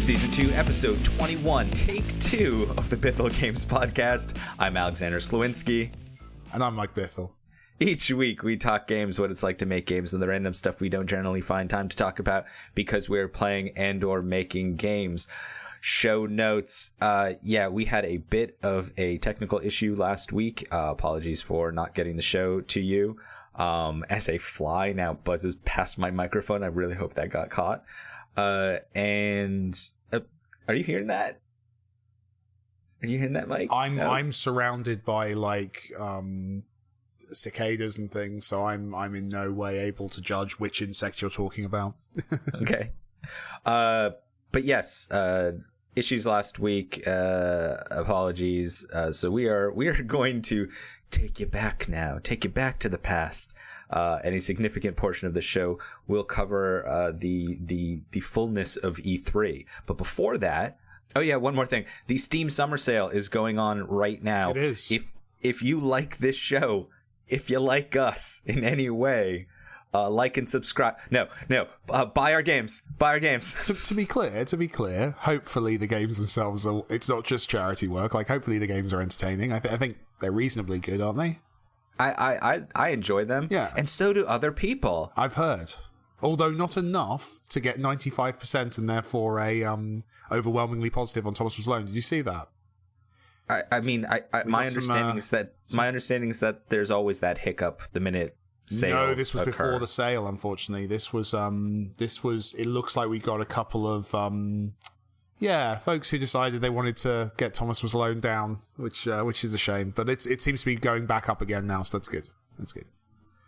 Season 2, Episode 21, Take 2 of the Bithell Games Podcast. I'm Alexander Slowinski. And I'm Mike Bithell. Each week we talk games, what it's like to make games, and the random stuff we don't generally find time to talk about because we're playing and or making games. Show notes. We had a bit of a technical issue last week. Apologies for not getting the show to you. As a fly now buzzes past my microphone. I really hope that got caught. Are you hearing that? Are you hearing that, Mike? I'm surrounded by cicadas and things, so I'm in no way able to judge which insect you're talking about. Okay. But yes, issues last week. Apologies. So we are going to take you back now. Take you back to the past. And a significant portion of the show will cover the fullness of E3. But before that, one more thing. The Steam Summer Sale is going on right now. It is. If you like this show, if you like us in any way, like and subscribe. No. Buy our games. Buy our games. To be clear, hopefully the games themselves are. It's not just charity work. Hopefully the games are entertaining. I think they're reasonably good, aren't they? I enjoy them. Yeah. And so do other people. I've heard. Although not enough to get 95% and therefore a overwhelmingly positive on Thomas Was Alone. Did you see that? My understanding is that there's always that hiccup the minute sales No, this was occur. before the sale, unfortunately. This was it looks like we got a couple of folks who decided they wanted to get Thomas Was Alone down, which is a shame. But it seems to be going back up again now, so that's good. That's good.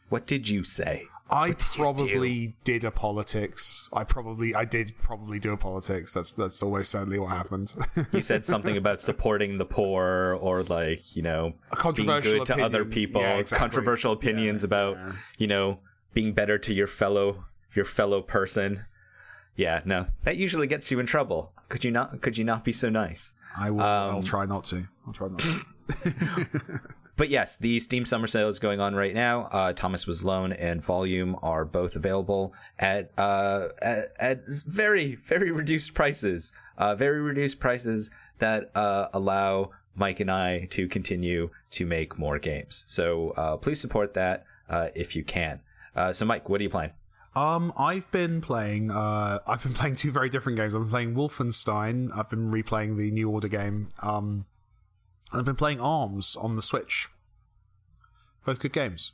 What did you say? I probably did a politics. I did probably do a politics. That's always certainly what happened. You said something about supporting the poor, or being good to other people. Yeah, exactly. Controversial opinions about being better to your fellow person. Yeah, no, that usually gets you in trouble. Could you not be so nice? I will. I'll try not to. But yes, the Steam Summer Sale is going on right now. Thomas Was Alone and Volume are both available at very, very reduced prices. Very reduced prices that allow Mike and I to continue to make more games. So please support that if you can. So Mike, what are you playing? I've been playing two very different games. I've been playing Wolfenstein. I've been replaying the New Order game. I've been playing ARMS on the Switch. Both good games.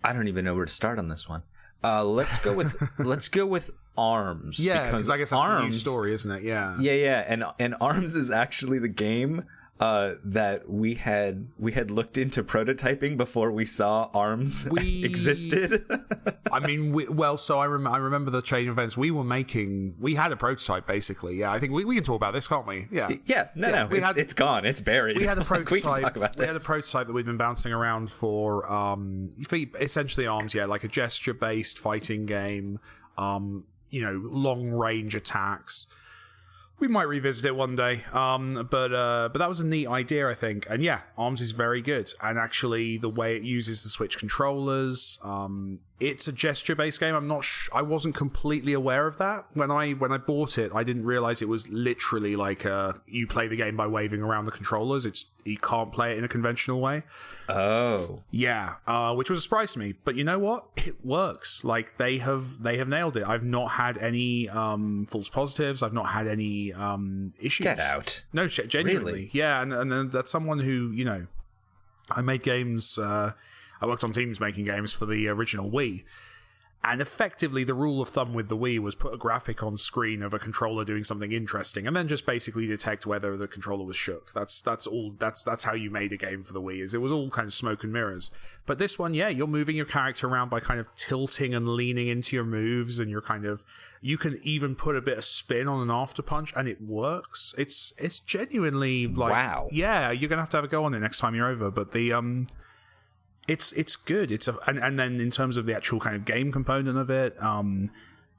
I don't even know where to start on this one. Let's go with ARMS. Yeah, because I guess that's ARMS, the new story, isn't it? Yeah. Yeah. And ARMS is actually the game that we had looked into prototyping before we saw ARMS existed. I remember the chain of events. We had a prototype basically. Yeah, I think we can talk about this, can't we? Yeah. Yeah. No. It's gone. It's buried. We had a prototype. We can talk about this. We had a prototype that we'd been bouncing around for essentially ARMS. Yeah, like a gesture-based fighting game. Long range attacks. We might revisit it one day, but that was a neat idea, I think. And yeah, ARMS is very good. And actually, the way it uses the Switch controllers, it's a gesture-based game. I wasn't completely aware of that when I bought it. I didn't realize it was literally you play the game by waving around the controllers. You can't play it in a conventional way. Oh, yeah, which was a surprise to me. But you know what? It works. They have nailed it. I've not had any false positives. I've not had any issues. Get out. No, genuinely. Really? Yeah, and that's someone who, I made games. I worked on teams making games for the original Wii. And effectively, the rule of thumb with the Wii was put a graphic on screen of a controller doing something interesting, and then just basically detect whether the controller was shook. That's all. That's how you made a game for the Wii. It was all kind of smoke and mirrors. But this one, yeah, you're moving your character around by kind of tilting and leaning into your moves, and you can even put a bit of spin on an after punch, and it works. It's genuinely wow. Yeah, you're gonna have to have a go on it next time you're over. But the It's good. And then in terms of the actual kind of game component of it,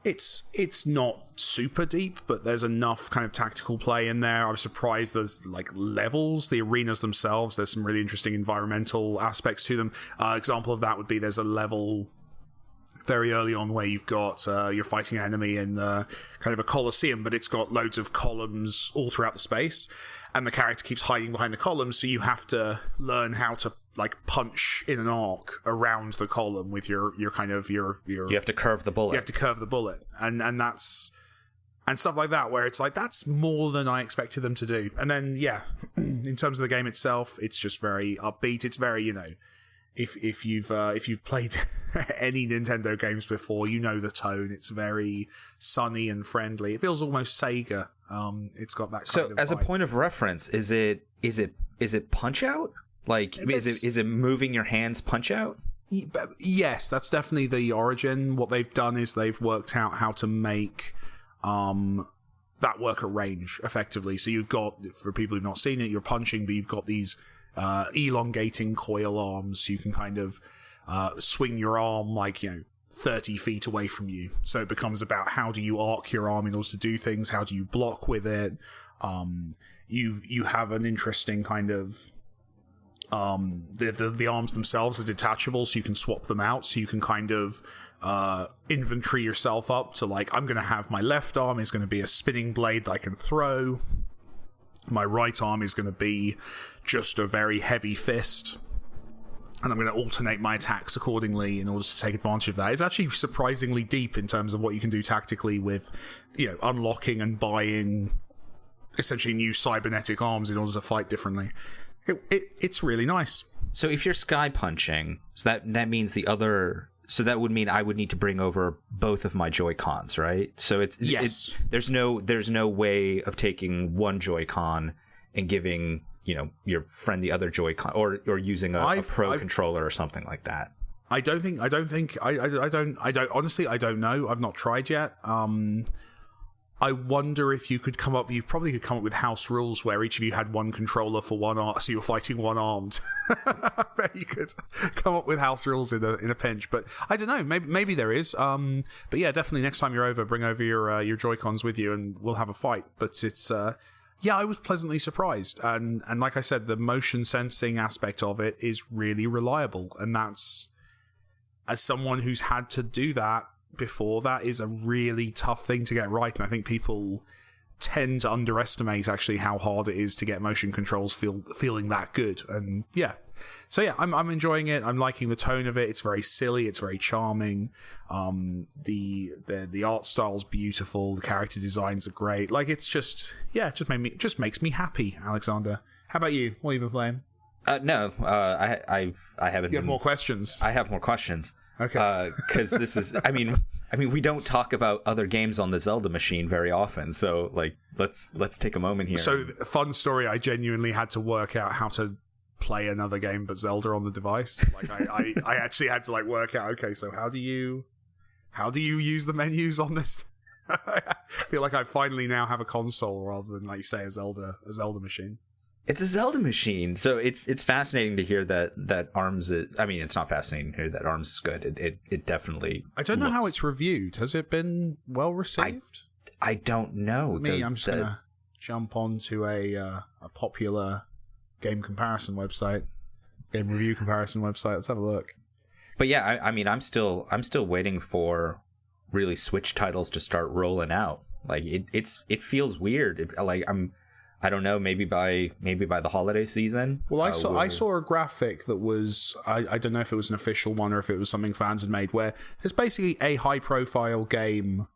it's not super deep, but there's enough kind of tactical play in there. I was surprised there's levels, the arenas themselves. There's some really interesting environmental aspects to them. Example of that would be there's a level very early on where you've got you're fighting an enemy in kind of a coliseum, but it's got loads of columns all throughout the space, and the character keeps hiding behind the columns, so you have to learn how to like punch in an arc around the column with your kind of your you have to curve the bullet. You have to curve the bullet, and that's and stuff like that, where it's like that's more than I expected them to do. And then in terms of the game itself, it's just very upbeat. It's very, if you've played any Nintendo games before, you know the tone. It's very sunny and friendly. It feels almost Sega. It's got that kind of as a vibe. point of reference, is it Punch Out? Like, is it moving your hands Punch Out? Yes, that's definitely the origin. What they've done is they've worked out how to make that work at range effectively. So you've got, for people who've not seen it, you're punching, but you've got these elongating coil arms, so you can kind of swing your arm 30 feet away from you. So it becomes about how do you arc your arm in order to do things, how do you block with it. You have an interesting kind of the arms themselves are detachable, so you can swap them out, so you can kind of inventory yourself up to I'm going to have my left arm is going to be a spinning blade that I can throw, my right arm is going to be just a very heavy fist, and I'm going to alternate my attacks accordingly in order to take advantage of that. It's actually surprisingly deep in terms of what you can do tactically with unlocking and buying essentially new cybernetic arms in order to fight differently. It's really nice. So if you're sky punching, so that means that would mean I would need to bring over both of my Joy-Cons, right? So there's no way of taking one Joy-Con and giving your friend the other Joy-Con, or using a Pro controller or something like that. I don't honestly, I don't know. I've not tried yet. I wonder if you probably could come up with house rules where each of you had one controller for one arm, so you're fighting one-armed. I bet you could come up with house rules in a pinch, but I don't know. Maybe there is. But yeah, definitely next time you're over, bring over your Joy-Cons with you, and we'll have a fight. But it's I was pleasantly surprised, and like I said, the motion sensing aspect of it is really reliable, and that's, as someone who's had to do that before, that is a really tough thing to get right, and I think people tend to underestimate actually how hard it is to get motion controls feeling that good. And I'm enjoying it. I'm liking the tone of it. It's very silly, it's very charming. The art style's beautiful, the character designs are great. It's just just makes me happy. Alexander, how about you? What have you been playing? No, I haven't. You have more questions? I have more questions. Okay. Because this is, I mean, we don't talk about other games on the Zelda machine very often, so let's take a moment here. So, fun story. I genuinely had to work out how to play another game but Zelda on the device. I actually had to work out. Okay, so how do you use the menus on this? I feel like I finally now have a console rather than a Zelda machine. It's a Zelda machine, so it's fascinating to hear that ARMS is, I mean, it's not fascinating to hear that ARMS is good. It definitely I don't know how it's reviewed. Has it been well received? I don't know. I'm just gonna jump onto a popular game comparison website, game review comparison website. Let's have a look. But yeah, I mean, I'm still waiting for really Switch titles to start rolling out. It feels weird. I don't know. Maybe by the holiday season. Well, I saw a graphic that was I don't know if it was an official one or if it was something fans had made, where there's basically a high profile game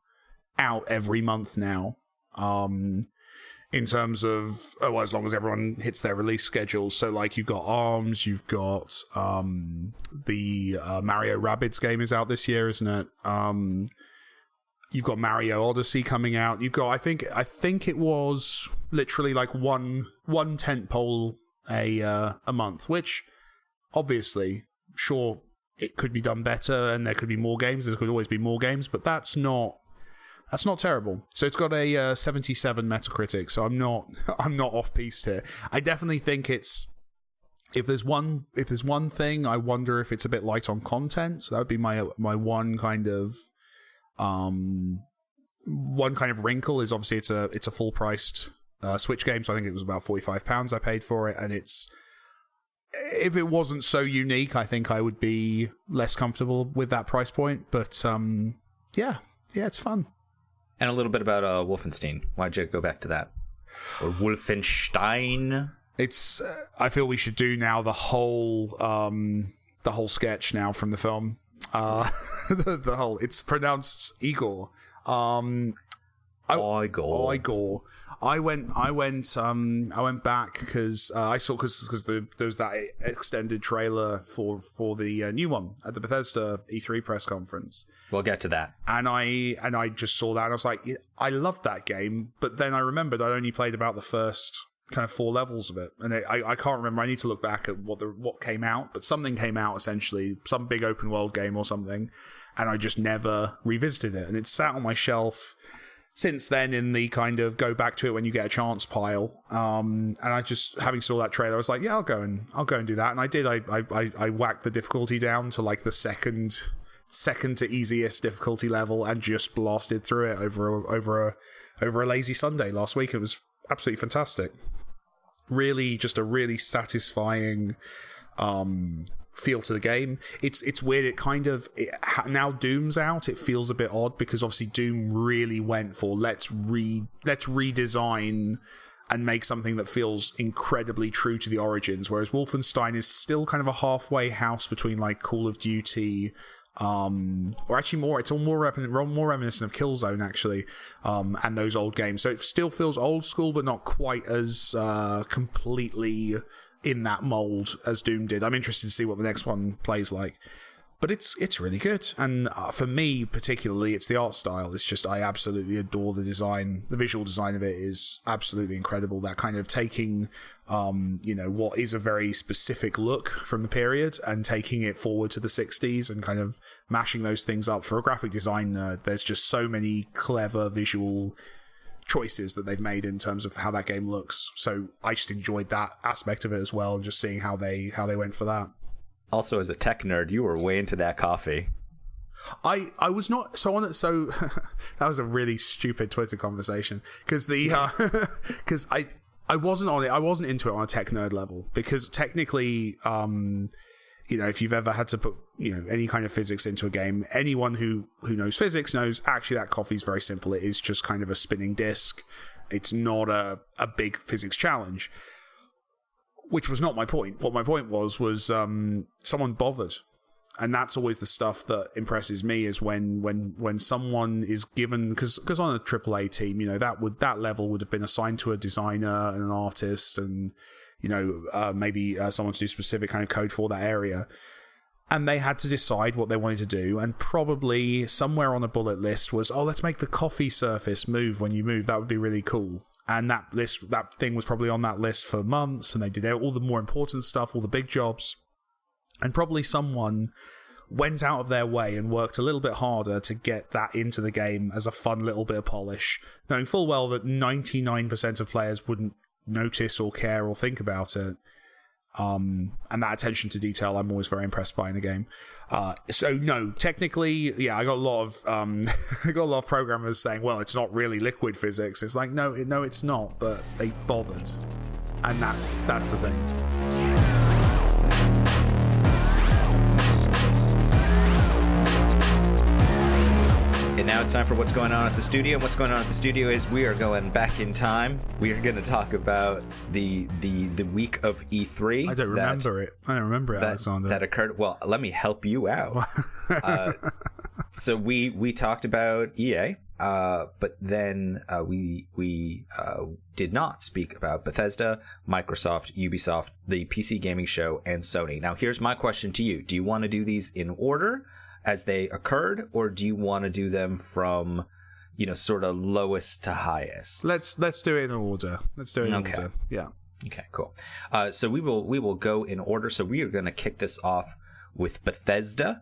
out every month now. In terms of as long as everyone hits their release schedules. So you've got ARMS, you've got the Mario Rabbids game is out this year, isn't it? You've got Mario Odyssey coming out. You've got I think it was literally one tentpole a month, which obviously, sure, it could be done better and there could be more games. There could always be more games, but that's not terrible. So it's got a 77 Metacritic. So I'm not off piste here. I definitely think it's, if there's one thing, I wonder if it's a bit light on content. So that would be my one kind of wrinkle, is obviously it's a full priced Switch game, so I think it was about £45 I paid for it, and it's if it wasn't so unique, I think I would be less comfortable with that price point. But yeah, it's fun. And a little bit about Wolfenstein. Why'd you go back to that? Or Wolfenstein? It's. I feel we should do now the whole sketch now from the film. The whole. It's pronounced Igor. Igor. I went back because I saw because there was that extended trailer for the new one at the Bethesda E3 press conference. We'll get to that. And I just saw that and I was like, I loved that game, but then I remembered I'd only played about the first kind of 4 levels of it, and I can't remember. I need to look back at what came out, but something came out, essentially some big open world game or something, and I just never revisited it, and it's sat on my shelf since then in the kind of go back to it when you get a chance pile. And I just, having saw that trailer, I was like, yeah, I'll go and do that. And I did. I whacked the difficulty down to like the second to easiest difficulty level and just blasted through it over a lazy Sunday last week. It was absolutely fantastic. Really, just a really satisfying feel to the game. It's weird. It kind of now Doom's out. It feels a bit odd because obviously Doom really went for let's redesign and make something that feels incredibly true to the origins. Whereas Wolfenstein is still kind of a halfway house between like Call of Duty, or actually more reminiscent of Killzone actually, and those old games. So it still feels old school, but not quite as completely in that mold as Doom did. I'm interested to see what the next one plays like, but it's really good. And for me particularly, it's the art style. It's just, I absolutely adore the design. The visual design of it is absolutely incredible. That kind of taking what is a very specific look from the period and taking it forward to the 60s and kind of mashing those things up. For a graphic designer, there's just so many clever visual choices that they've made in terms of how that game looks. So I just enjoyed that aspect of it as well, and just seeing how they went for that. Also, as a tech nerd, you were way into that coffee. I was not so on it. So that was a really stupid Twitter conversation because because I wasn't on it. I wasn't into it on a tech nerd level because technically, if you've ever had to put any kind of physics into a game, anyone who knows physics knows actually that coffee is very simple. It is just kind of a spinning disc. It's not a big physics challenge, which was not my point. What my point was someone bothered. And that's always the stuff that impresses me, is when someone is given, because on a AAA team, that level would have been assigned to a designer and an artist, and maybe someone to do specific kind of code for that area, and they had to decide what they wanted to do, and probably somewhere on a bullet list was, let's make the coffee surface move when you move. That would be really cool. And that thing was probably on that list for months, and they did all the more important stuff, all the big jobs. And probably someone went out of their way and worked a little bit harder to get that into the game as a fun little bit of polish, knowing full well that 99% of players wouldn't notice or care or think about it. And that attention to detail I'm always very impressed by in a game. So no, technically, yeah, I got a lot of programmers saying, well, it's not really liquid physics. It's like, no, it's not, but they bothered. And that's the thing. And now it's time for what's going on at the studio. And what's going on at the studio is we are going back in time. We are going to talk about the week of E3. I don't remember it, Alexander. That occurred. Well, let me help you out. So we talked about EA, but then we did not speak about Bethesda, Microsoft, Ubisoft, the PC gaming show, and Sony. Now, here's my question to you. Do you want to do these in order as they occurred, or do you want to do them from, sort of lowest to highest? Let's do it in order. Order. Yeah. Okay, cool. So we will go in order. So we are going to kick this off with Bethesda,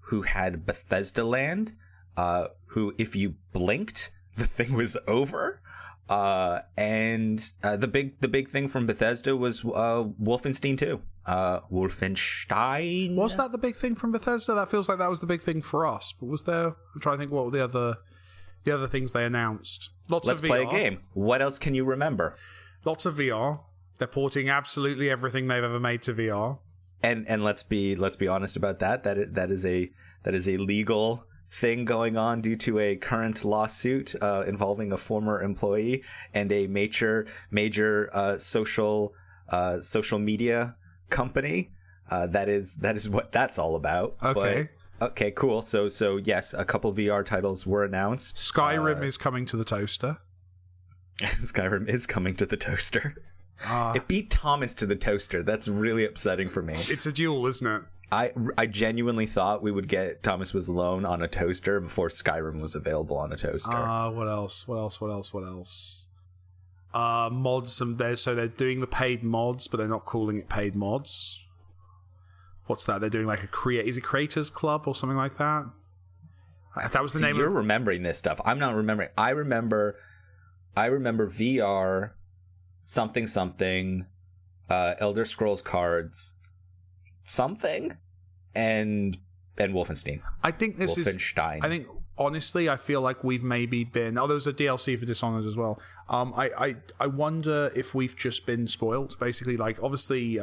who had Bethesda Land, who, if you blinked, the thing was over. And the big thing from Bethesda was Wolfenstein 2. Wolfenstein. Was that the big thing from Bethesda? That feels like that was the big thing for us. But was there? I'm trying to think what were the other things they announced. Let's play a game. What else can you remember? Lots of VR. They're porting absolutely everything they've ever made to VR. And let's be honest about that. That is a legal thing going on due to a current lawsuit involving a former employee and a major social media company. That is what that's all about. Okay. Okay, cool. So yes, a couple VR titles were announced. Skyrim is coming to the toaster. Skyrim is coming to the toaster. It beat Thomas to the toaster. That's really upsetting for me. It's a duel, isn't it? I genuinely thought we would get Thomas Was Alone on a toaster before Skyrim was available on a toaster. What else? Mods. So they're doing the paid mods, but they're not calling it paid mods. What's that? They're doing like is it Creators Club or something like that? That was the name. You're remembering this stuff. I'm not remembering. I remember VR something Elder Scrolls cards something and Wolfenstein. I think this Wolfenstein. I think honestly, I feel like we've maybe been. Oh, there was a DLC for Dishonored as well. I wonder if we've just been spoiled. Basically, like obviously,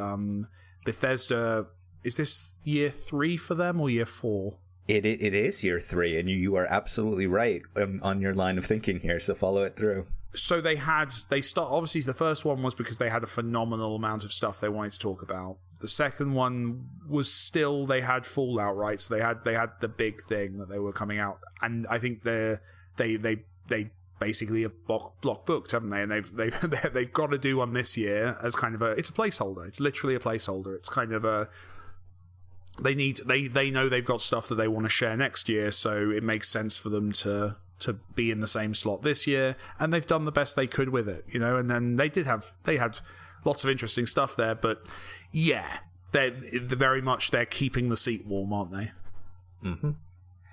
Bethesda. Is this year 3 for them or year 4? It is year 3, and you are absolutely right on your line of thinking here. So follow it through. So obviously the first one was because they had a phenomenal amount of stuff they wanted to talk about. The second one was still they had Fallout, right? So they had the big thing that they were coming out, and I think they basically have block booked, haven't they? And they've got to do one this year as kind of it's a placeholder. It's literally a placeholder. It's kind of a they know they've got stuff that they want to share next year, so it makes sense for them to be in the same slot this year, and they've done the best they could with it, you know. And then they had lots of interesting stuff there, but yeah, they're keeping the seat warm, aren't they? Mm-hmm.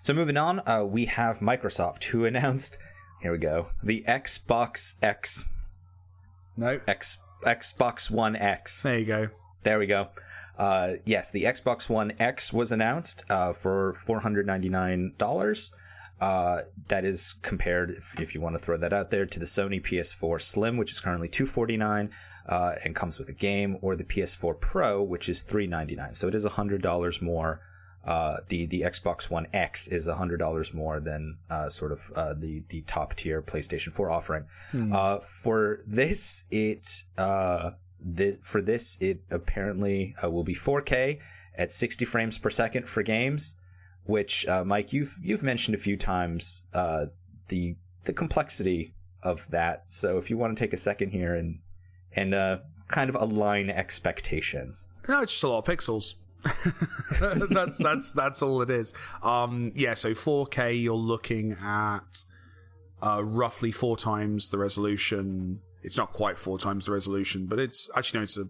So moving on, we have Microsoft, who announced, here we go, the Xbox X. No. Xbox One X. There you go. There we go. Yes, the Xbox One X was announced for $499. That is compared, if you want to throw that out there, to the Sony PS4 Slim, which is currently $249 and comes with a game, or the PS4 Pro, which is $399. So it is $100 more. The Xbox One X is $100 more than sort of the top tier PlayStation 4 offering. For this, it apparently will be 4K at 60 frames per second for games. Which, Mike, you've mentioned a few times the complexity of that. So if you want to take a second here and kind of align expectations. No, it's just a lot of pixels. that's all it is. Yeah, so 4K, you're looking at roughly 4 times the resolution. It's not quite 4 times the resolution, but it's actually, no, it's a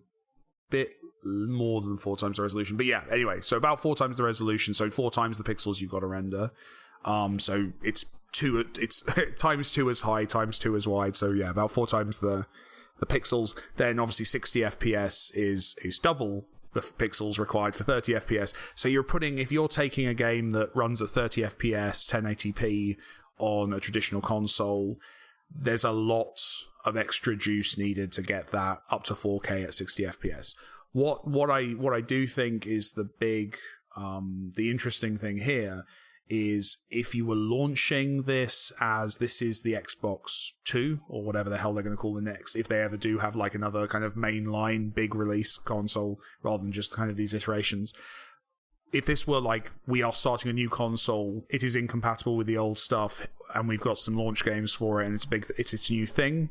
bit more than 4 times the resolution. But yeah, anyway, so about 4 times the resolution, so 4 times the pixels you've got to render. So it's times 2 as high, times 2 as wide. So yeah, about 4 times the pixels. Then obviously 60 FPS is double the pixels required for 30 FPS. So if you're taking a game that runs at 30 FPS, 1080p on a traditional console, there's a lot of extra juice needed to get that up to 4K at 60 FPS. What I do think is the interesting thing here is if you were launching this as this is the Xbox 2 or whatever the hell they're going to call the next, if they ever do have like another kind of mainline big release console rather than just kind of these iterations. If this were like, we are starting a new console, it is incompatible with the old stuff, and we've got some launch games for it, and it's its new thing,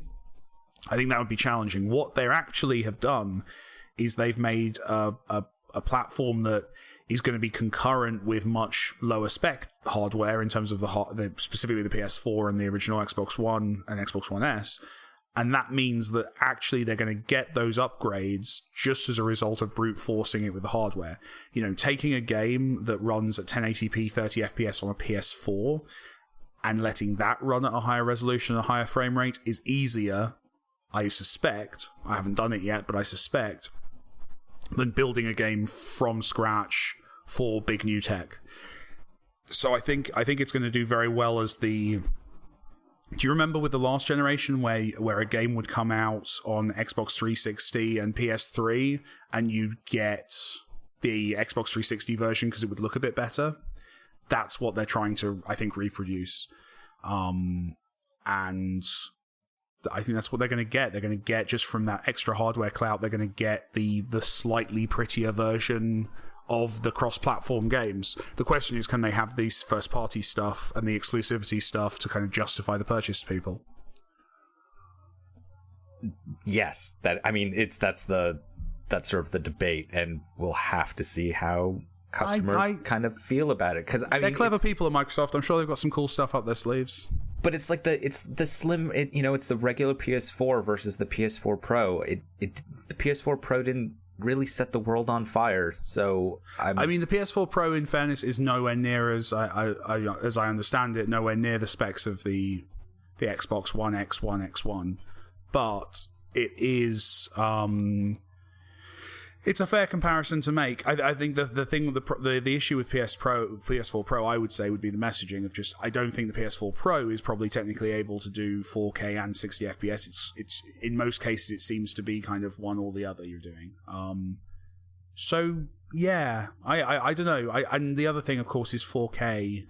I think that would be challenging. What they actually have done is they've made a platform that is going to be concurrent with much lower spec hardware in terms of specifically the PS4 and the original Xbox One and Xbox One S. And that means that actually they're going to get those upgrades just as a result of brute forcing it with the hardware. You know, taking a game that runs at 1080p 30 FPS on a PS4 and letting that run at a higher resolution and a higher frame rate is easier, I suspect, I haven't done it yet, but I suspect, than building a game from scratch for big new tech. So I think it's going to do very well as the Do you remember with the last generation where a game would come out on Xbox 360 and PS3 and you'd get the Xbox 360 version because it would look a bit better? That's what they're trying to, I think, reproduce. And I think that's what they're going to get. They're going to get, just from that extra hardware clout, they're going to get the slightly prettier version of the cross-platform games. The question is, can they have these first-party stuff and the exclusivity stuff to kind of justify the purchase to people? Yes, that's sort of the debate, and we'll have to see how customers kind of feel about it. Because they're clever people at Microsoft. I'm sure they've got some cool stuff up their sleeves. But it's like it's the regular PS4 versus the PS4 Pro. The PS4 Pro didn't really set the world on fire. So the PS4 Pro, in fairness, is nowhere near, as I understand it, nowhere near the specs of the Xbox One X, One X1. But it is it's a fair comparison to make. I think the issue with PS4 Pro, I would say, would be the messaging of just, I don't think the PS4 Pro is probably technically able to do 4K and 60 FPS. It's in most cases it seems to be kind of one or the other you're doing. So yeah, I don't know. And the other thing, of course, is 4K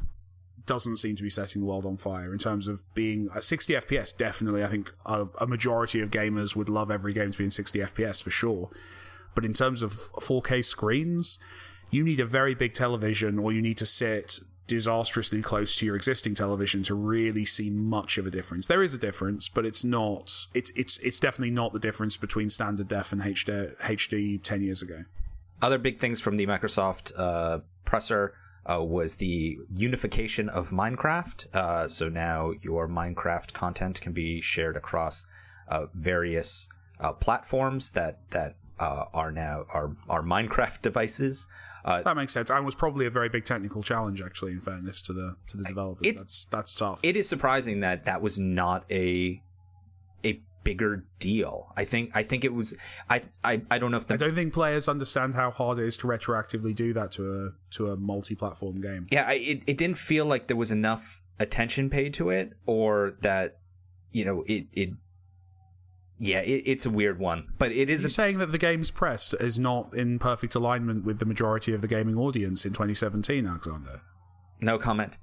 doesn't seem to be setting the world on fire in terms of being 60 FPS. Definitely, I think a majority of gamers would love every game to be in 60 FPS for sure. But in terms of 4K screens, you need a very big television, or you need to sit disastrously close to your existing television to really see much of a difference. There is a difference, but it's not. It's definitely not the difference between standard def and HD 10 years ago. Other big things from the Microsoft presser was the unification of Minecraft. So now your Minecraft content can be shared across various platforms that are now our Minecraft devices. That makes sense. And was probably a very big technical challenge, actually, in fairness to the developers. That's tough. It is surprising that was not a bigger deal. I think it was. I don't know if I don't think players understand how hard it is to retroactively do that to a multi-platform game. Yeah, it didn't feel like there was enough attention paid to it, or that it's a weird one, but it is. You're saying that the game's press is not in perfect alignment with the majority of the gaming audience in 2017, Alexander? No comment.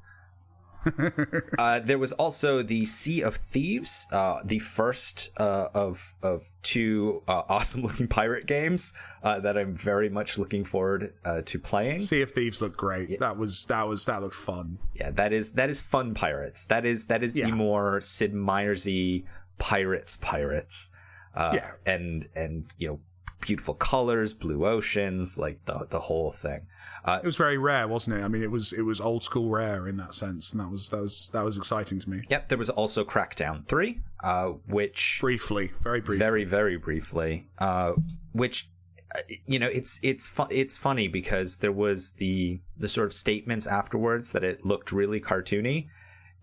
There was also the Sea of Thieves, the first of two awesome-looking pirate games that I'm very much looking forward to playing. Sea of Thieves looked great. Yeah. That looked fun. Yeah, that is fun pirates. That is the more Sid Meiersy pirates. And beautiful colors, blue oceans, like the whole thing. It was very rare, wasn't it? I mean, it was old school rare in that sense, and that was exciting to me. Yep. There was also Crackdown 3, which very briefly, very briefly, which it's funny because there was the sort of statements afterwards that it looked really cartoony,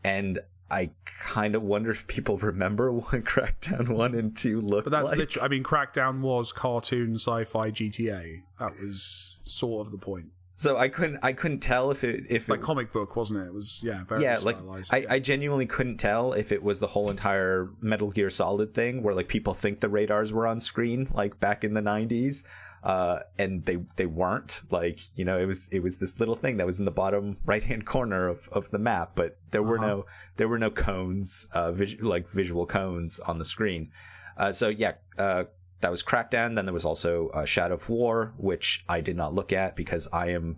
and I kind of wonder if people remember what Crackdown 1 and 2 looked like. But that's literally, I mean, Crackdown was cartoon sci-fi GTA. That was sort of the point. So I couldn't tell if it's like comic book, wasn't it? It was very stylized. I genuinely couldn't tell if it was the whole entire Metal Gear Solid thing where like people think the radars were on screen like back in the 90s. And they weren't. Like, it was this little thing that was in the bottom right hand corner of the map, but there were no cones, visual cones on the screen. That was Crackdown. Then there was also Shadow of War, which I did not look at because I'm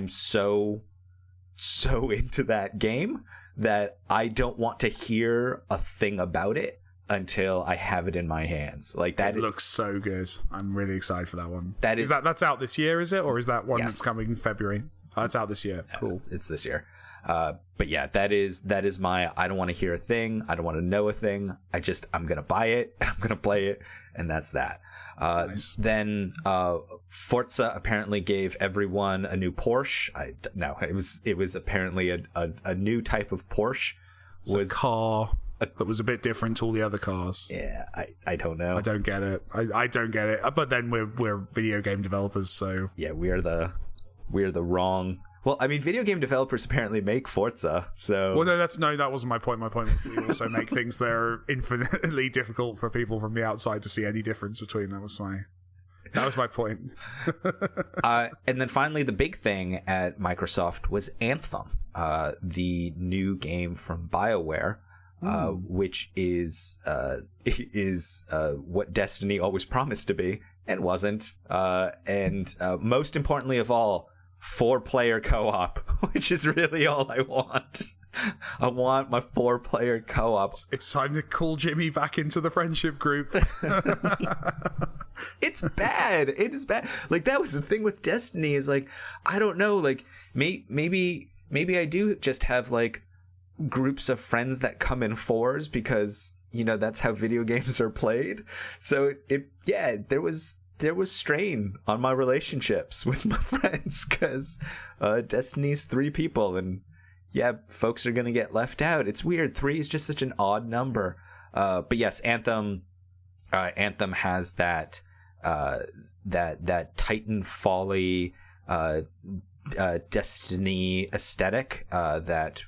so into that game that I don't want to hear a thing about it until I have it in my hands. Like that. It looks so good. I'm really excited for that one. That's out this year, is it? Or is that one that's coming in February? That's out this year. Cool. It's this year. But yeah, that is my, I don't want to hear a thing. I don't want to know a thing. I'm going to buy it. I'm going to play it. And that's that. Nice. Then Forza apparently gave everyone a new Porsche. It was apparently a new type of Porsche. It was a car that was a bit different to all the other cars. Yeah, I don't know. I don't get it. I don't get it. But then we're video game developers, so yeah, we're the wrong Well, I mean, video game developers apparently make Forza, so... Well, that wasn't my point. My point was we also make things that are infinitely difficult for people from the outside to see any difference between. That was my point. And then finally, the big thing at Microsoft was Anthem, the new game from BioWare, which is what Destiny always promised to be and wasn't. And most importantly of all, 4-player co-op, which is really all I want. I want my 4-player co-op. It's time to call Jimmy back into the friendship group. It's bad. It is bad. Like, that was the thing with Destiny, is like, I don't know, like, maybe I do just have like groups of friends that come in 4s because, you know, that's how video games are played. So there was strain on my relationships with my friends because Destiny's 3 people, and yeah, folks are gonna get left out. It's weird. 3 is just such an odd number. But yes, Anthem has that Titan Folly Destiny aesthetic that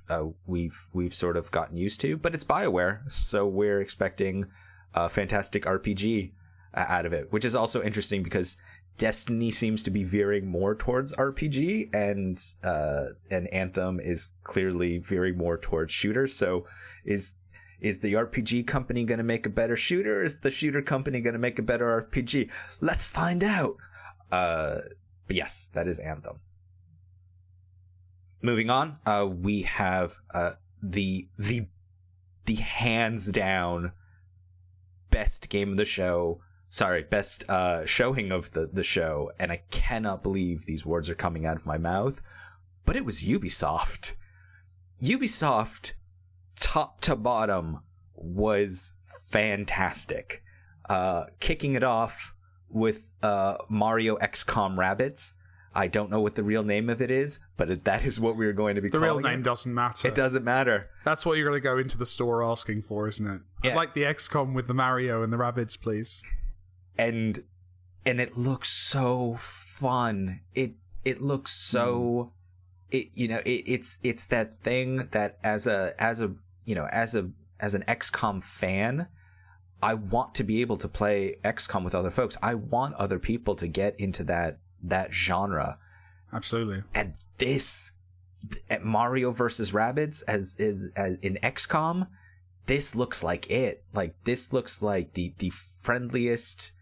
we've sort of gotten used to, but it's BioWare, so we're expecting a fantastic RPG out of it, which is also interesting because Destiny seems to be veering more towards RPG, and Anthem is clearly veering more towards shooter. So is the RPG company going to make a better shooter? Is the shooter company going to make a better RPG? Let's find out. But yes, that is Anthem. Moving on, we have the hands down best game of the show. Sorry, best showing of the show, and I cannot believe these words are coming out of my mouth, but it was Ubisoft. Ubisoft, top to bottom, was fantastic. Kicking it off with Mario XCOM Rabbids. I don't know what the real name of it is, but that is what we are going to be calling it. The real name doesn't matter. It doesn't matter. That's what you're going to go into the store asking for, isn't it? Yeah. I'd like the XCOM with the Mario and the Rabbids, please. And it looks so fun. It looks so it's that thing that as an XCOM fan, I want to be able to play XCOM with other folks. I want other people to get into that genre. Absolutely. And this Mario versus Rabbids as in XCOM, this looks like it. Like, this looks like the friendliest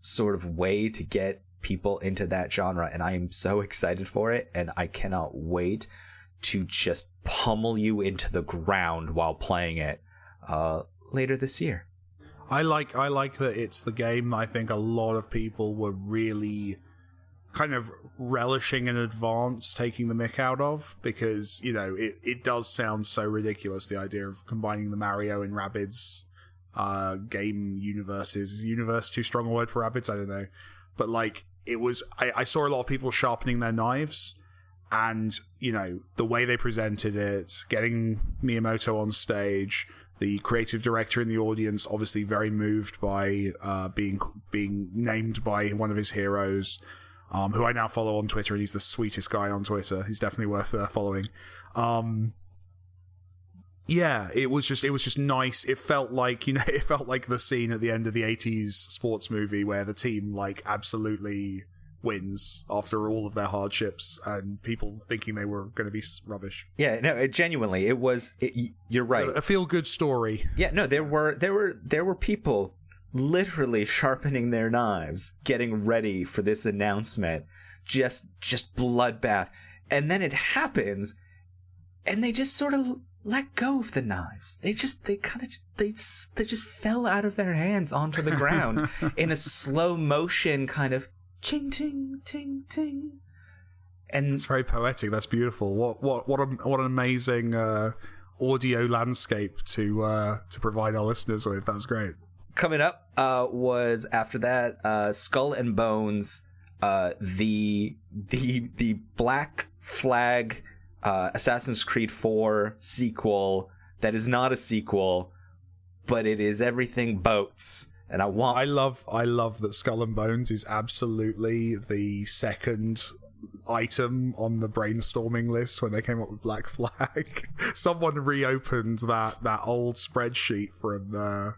sort of way to get people into that genre, and I am so excited for it, and I cannot wait to just pummel you into the ground while playing it later this year. I like that it's the game that I think a lot of people were really kind of relishing in advance taking the mick out of, because, you know, it does sound so ridiculous, the idea of combining the Mario and Rabbids game universes. Is universe too strong a word for Rabbids? I don't know. But, like, it was... I saw a lot of people sharpening their knives, and, you know, the way they presented it, getting Miyamoto on stage, the creative director in the audience obviously very moved by being named by one of his heroes, who I now follow on Twitter, and he's the sweetest guy on Twitter. He's definitely worth following. Yeah, it was just nice. It felt like, you know, it felt like the scene at the end of the 80s sports movie where the team, like, absolutely wins after all of their hardships and people thinking they were going to be rubbish. Yeah, no, genuinely, you're right. So, a feel-good story. Yeah, no, there were people literally sharpening their knives, getting ready for this announcement, just bloodbath. And then it happens, and they just sort of let go of the knives. They just fell out of their hands onto the ground in a slow motion kind of ching ting ting ting. And it's very poetic. That's beautiful. What an amazing audio landscape to provide our listeners with. That's great. Coming up was after that Skull and Bones, the Black Flag Assassin's Creed 4 sequel that is not a sequel, but it is everything boats. And I love that Skull and Bones is absolutely the second item on the brainstorming list when they came up with Black Flag. Someone reopened that old spreadsheet from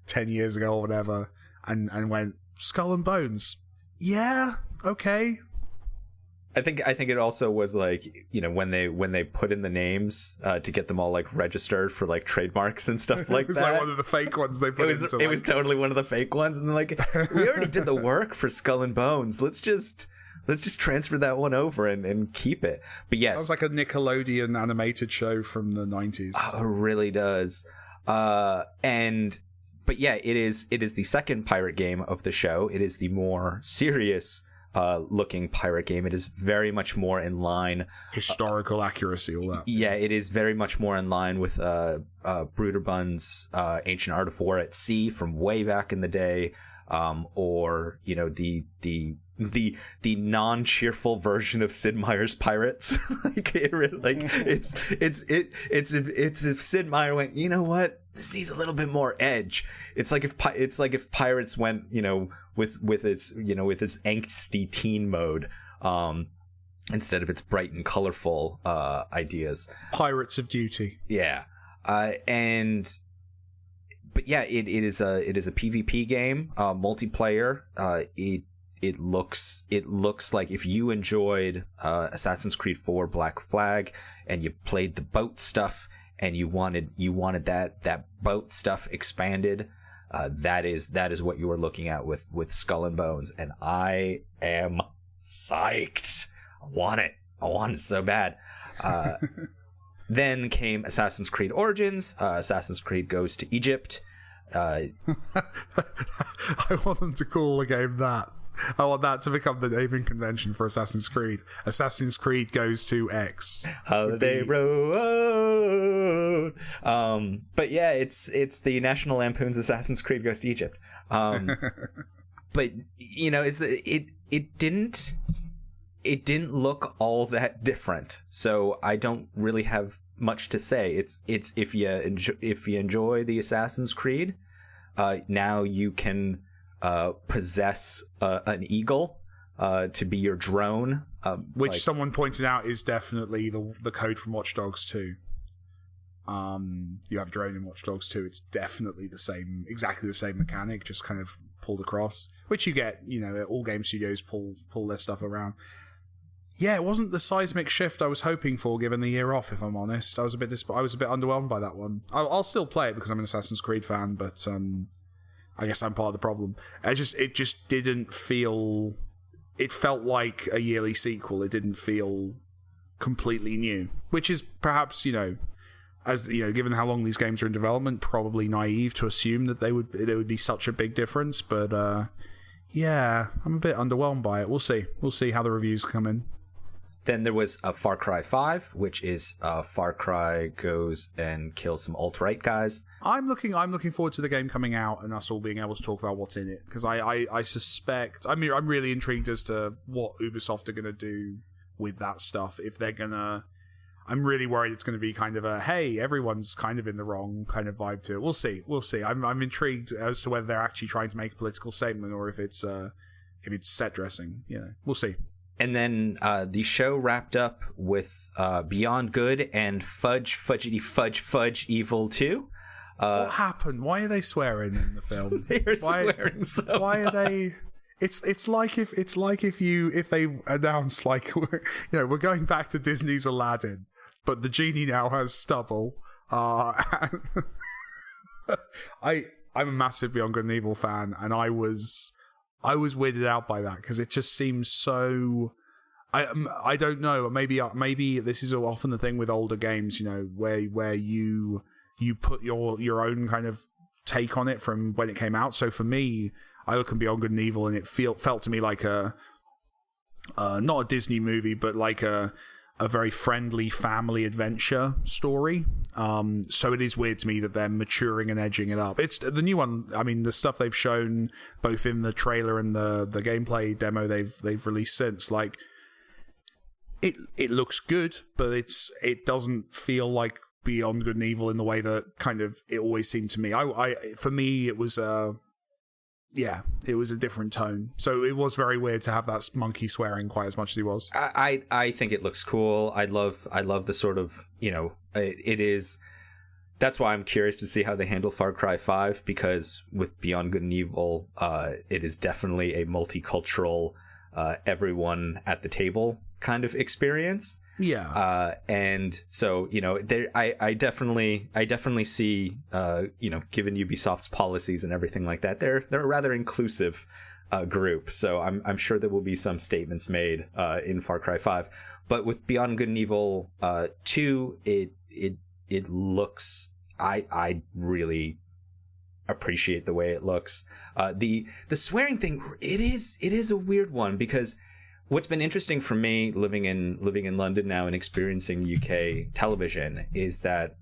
10 years ago or whatever and went, Skull and Bones. Yeah, okay. I think it also was like, you know, when they put in the names to get them all like registered for like trademarks and stuff like that. It was like one of the fake ones they put into. It was totally one of the fake ones, and they're like, we already did the work for Skull and Bones. Let's just transfer that one over and keep it. But yes, sounds like a Nickelodeon animated show from the 90s. Oh, it really does. But yeah, it is the second pirate game of the show. It is the more serious looking pirate game. It is very much more in line. Historical accuracy, all that. Yeah, it is very much more in line with Bruderbund's Ancient Art of War at Sea from way back in the day, or you know the non-cheerful version of Sid Meier's Pirates. It's if Sid Meier went, you know what, this needs a little bit more edge. It's like if Pirates went, you know, with its angsty teen mode, instead of its bright and colorful ideas. Pirates of Duty. Yeah, but yeah, it is a PvP game, multiplayer. It looks like if you enjoyed Assassin's Creed 4 Black Flag and you played the boat stuff and you wanted that boat stuff expanded, that is what you were looking at with Skull and Bones, and I am psyched. I want it so bad. Then came Assassin's Creed Origins. Assassin's Creed Goes to Egypt. I want them to call the game that. I want that to become the naming convention for Assassin's Creed. Assassin's Creed Goes to X. Holiday Road. But yeah, it's the National Lampoon's Assassin's Creed Goes to Egypt. But you know, it didn't look all that different. So I don't really have much to say. It's if you enjoy the Assassin's Creed, now you can possess an eagle to be your drone, which someone pointed out is definitely the code from Watch Dogs 2. You have a drone in Watch Dogs 2. It's definitely exactly the same mechanic, just kind of pulled across, which you get, you know, all game studios pull their stuff around. Yeah, it wasn't the seismic shift I was hoping for, given the year off. If I'm honest, I was a bit underwhelmed by that one. I'll still play it because I'm an Assassin's Creed fan, but I guess I'm part of the problem. It just didn't feel. It felt like a yearly sequel. It didn't feel completely new, which is perhaps, you know, as you know, given how long these games are in development, probably naive to assume that there would be such a big difference. But yeah, I'm a bit underwhelmed by it. We'll see how the reviews come in. Then there was a Far Cry 5, which is Far Cry goes and kills some alt-right guys. I'm looking forward to the game coming out and us all being able to talk about what's in it, because I suspect, I mean, I'm really intrigued as to what Ubisoft are going to do with that stuff. If they're gonna, I'm really worried it's going to be kind of a, hey, everyone's kind of in the wrong kind of vibe to it. We'll see. I'm intrigued as to whether they're actually trying to make a political statement or if it's set dressing. You know, we'll see. And then the show wrapped up with Beyond Good and Fudge Evil 2. What happened? Why are they swearing in the film? They're swearing so Why are they? It's like if they announced, like, we're going back to Disney's Aladdin, but the genie now has stubble. I'm a massive Beyond Good and Evil fan, and I was weirded out by that because it just seems so. I don't know. Maybe this is often the thing with older games, you know, where you put your own kind of take on it from when it came out. So for me, I look at Beyond Good and Evil, and it felt to me like a not a Disney movie, but like a very friendly family adventure story. So it is weird to me that they're maturing and edging it up. It's the new one. I mean, the stuff they've shown both in the trailer and the gameplay demo they've released since, like, it looks good, but it doesn't feel like Beyond Good and Evil in the way that kind of it always seemed to me. For me, it was yeah, it was a different tone. So it was very weird to have that monkey swearing quite as much as he was. I think it looks cool. I love the sort of, it is. That's why I'm curious to see how they handle Far Cry 5, because with Beyond Good and Evil, it is definitely a multicultural, everyone at the table kind of experience. Yeah. And so, I definitely see, given Ubisoft's policies and everything like that, they're a rather inclusive group. So I'm sure there will be some statements made in Far Cry 5. But with Beyond Good and Evil 2, it looks, I really appreciate the way it looks. The swearing thing, it is a weird one, because what's been interesting for me living in London now and experiencing UK television is that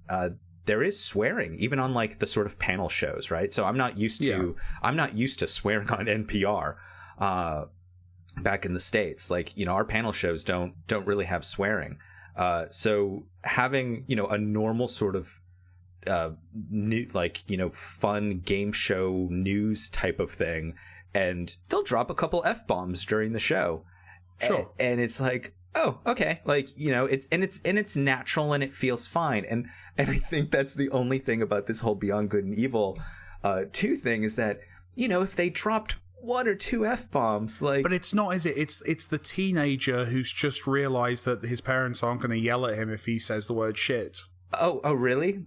there is swearing even on like the sort of panel shows, right? So I'm not used to swearing on NPR back in the States. Like, our panel shows don't really have swearing. So having, a normal sort of new, fun game show news type of thing, and they'll drop a couple F-bombs during the show. Sure. And it's like, oh, okay. Like, it's natural and it feels fine. And I think that's the only thing about this whole Beyond Good and Evil 2 thing is that, if they dropped one or two F-bombs, like... But it's not, is it? It's the teenager who's just realized that his parents aren't going to yell at him if he says the word shit. Oh, really?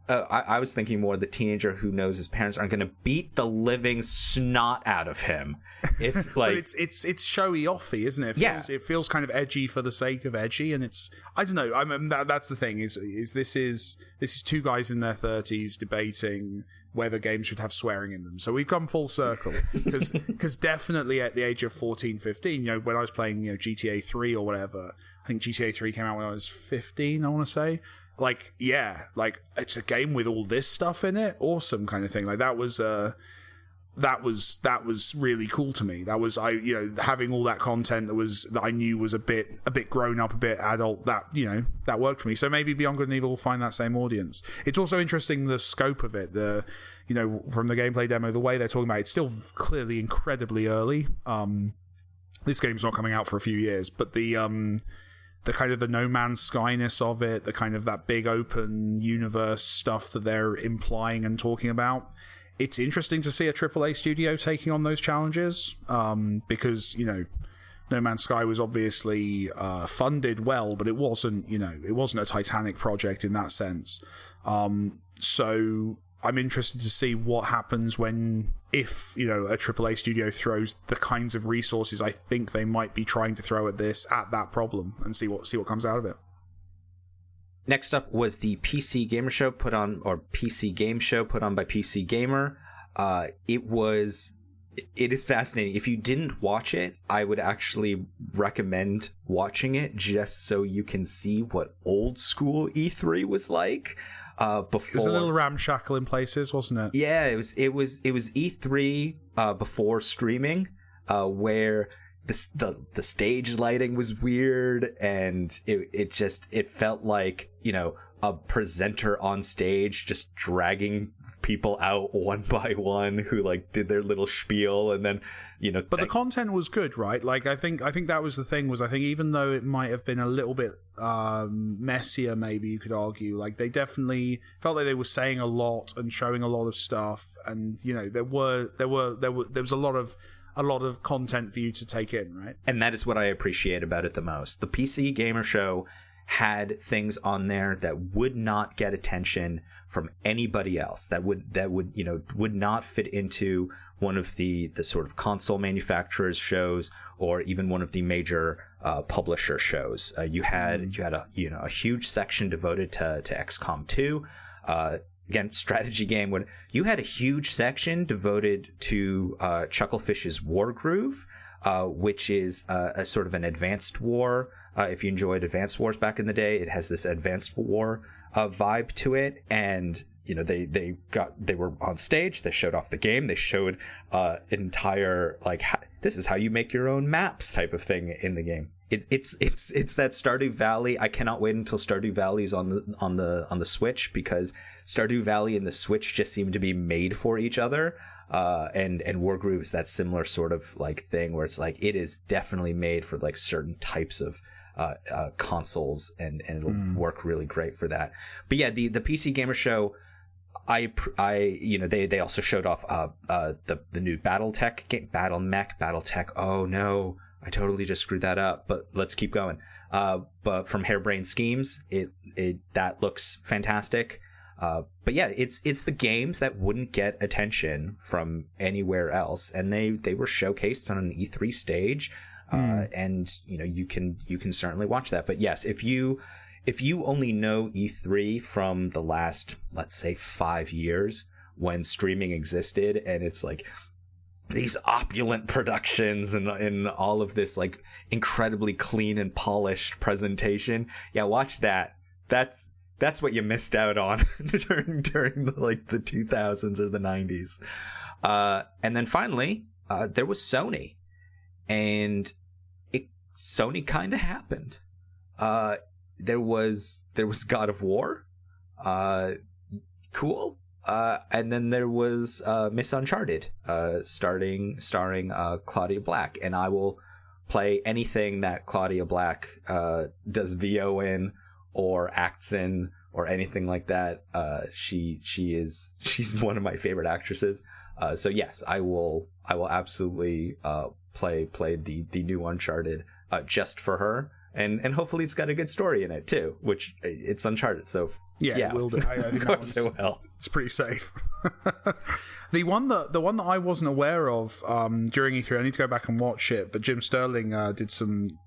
I was thinking more the teenager who knows his parents aren't going to beat the living snot out of him. If like, but it's showy offy, isn't it? It feels kind of edgy for the sake of edgy, and it's, I don't know. I mean, that's the thing. Is this is two guys in their 30s debating whether games should have swearing in them. So we've come full circle, because definitely at the age of 14, 15, when I was playing GTA 3 or whatever, I think GTA 3 came out when I was 15. I want to say. Like, yeah, like, it's a game with all this stuff in it, awesome kind of thing. Like, that was really cool to me. That was, having all that content that I knew was a bit grown up, a bit adult, that worked for me. So maybe Beyond Good and Evil will find that same audience. It's also interesting, the scope of it, from the gameplay demo, the way they're talking about it, it's still clearly incredibly early. This game's not coming out for a few years, but the kind of the No Man's Skyness of it, the kind of that big open universe stuff that they're implying and talking about. It's interesting to see a AAA studio taking on those challenges, because, No Man's Sky was obviously funded well, but it wasn't a Titanic project in that sense. So I'm interested to see what happens if a AAA studio throws the kinds of resources I think they might be trying to throw at that problem, and see what comes out of it. Next up was the PC Gamer Show PC Game Show put on by PC Gamer. It is fascinating. If you didn't watch it, I would actually recommend watching it just so you can see what old school E3 was like. Before it was a little ramshackle in places, wasn't it? Yeah, it was E3 before streaming, where the stage lighting was weird, and it felt like a presenter on stage just dragging people out one by one who did their little spiel, and then but the content was good, right? I think that was the thing, I think even though it might have been a little bit messier, maybe you could argue, they definitely felt like they were saying a lot and showing a lot of stuff, and there was a lot of content for you to take in, right? And that is what I appreciate about it the most. The PC Gamer Show had things on there that would not get attention from anybody else, that would not fit into one of the sort of console manufacturers shows, or even one of the major publisher shows. You had a huge section devoted to XCOM 2, again, strategy game. When you had a huge section devoted to Chucklefish's Wargroove, which is a sort of an advanced war. If you enjoyed Advanced Wars back in the day, it has this advanced war vibe to it, and they were on stage, they showed off the game, they showed entire this is how you make your own maps type of thing in the game. It's that Stardew Valley. I cannot wait until Stardew Valley's on the Switch, because Stardew Valley and the Switch just seem to be made for each other. and Wargroove is that similar sort of like thing where it's like it is definitely made for like certain types of consoles, and it'll work really great for that. But yeah, the PC Gamer Show, I they also showed off the new BattleTech game, BattleTech. Oh no, I totally just screwed that up. But let's keep going. But from Harebrained Schemes, it that looks fantastic. But yeah, it's the games that wouldn't get attention from anywhere else, and they were showcased on an E3 stage, and you can certainly watch that. But yes, if you only know E3 from the last, let's say, 5 years when streaming existed, and it's like these opulent productions and all of this like incredibly clean and polished presentation, yeah, watch that. That's what you missed out on during the 2000s or the 90s. And then finally, there was Sony, and Sony kind of happened. There was God of War, cool. And then there was Miss Uncharted, starring Claudia Black, and I will play anything that Claudia Black does VO in or acts in or anything like that. She's one of my favorite actresses. So yes, I will absolutely play the new Uncharted just for her, and hopefully it's got a good story in it too, which it's Uncharted, so yeah. It will do. I think of course it will. It's pretty safe. The one that I wasn't aware of during E3, I need to go back and watch it, but Jim Sterling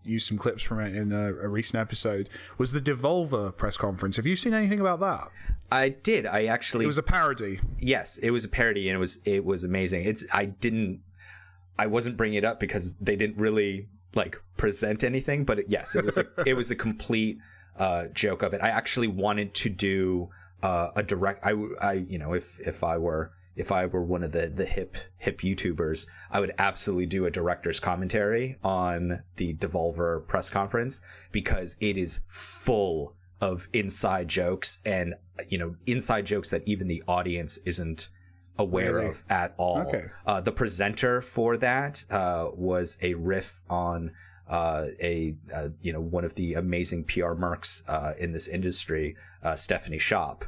used some clips from it in a recent episode, was the Devolver press conference. Have you seen anything about that? I did. It was a parody. Yes, it was a parody, and it was amazing. I wasn't bringing it up because they didn't really present anything, but it was a complete joke of it. I actually wanted to do a direct. If I were one of the hip YouTubers, I would absolutely do a director's commentary on the Devolver press conference, because it is full of inside jokes, and inside jokes that even the audience isn't aware of at all. Okay. The presenter for that was a riff on one of the amazing PR mercs in this industry, Stephanie Shop.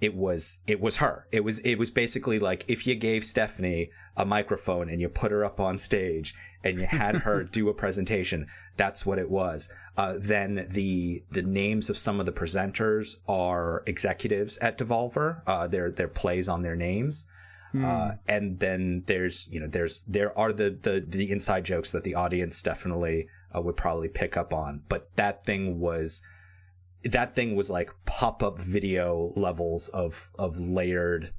It was her. It was basically like if you gave Stephanie a microphone and you put her up on stage and you had her do a presentation. That's what it was. Then the names of some of the presenters are executives at Devolver. Their plays on their names. And then there are the inside jokes that the audience definitely would probably pick up on. But that thing was like pop-up video levels of layered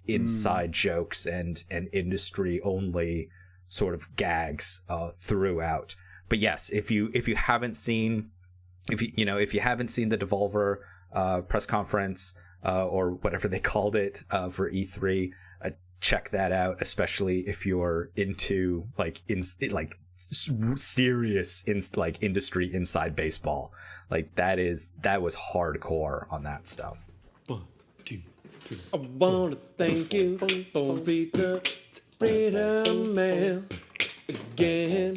inside jokes and industry only sort of gags throughout. But yes, if you haven't seen the Devolver press conference or whatever they called it for E3, check that out, especially if you're into serious industry inside baseball. That was hardcore on that stuff. 1, 2, 3. I wanna thank you for reading mail again.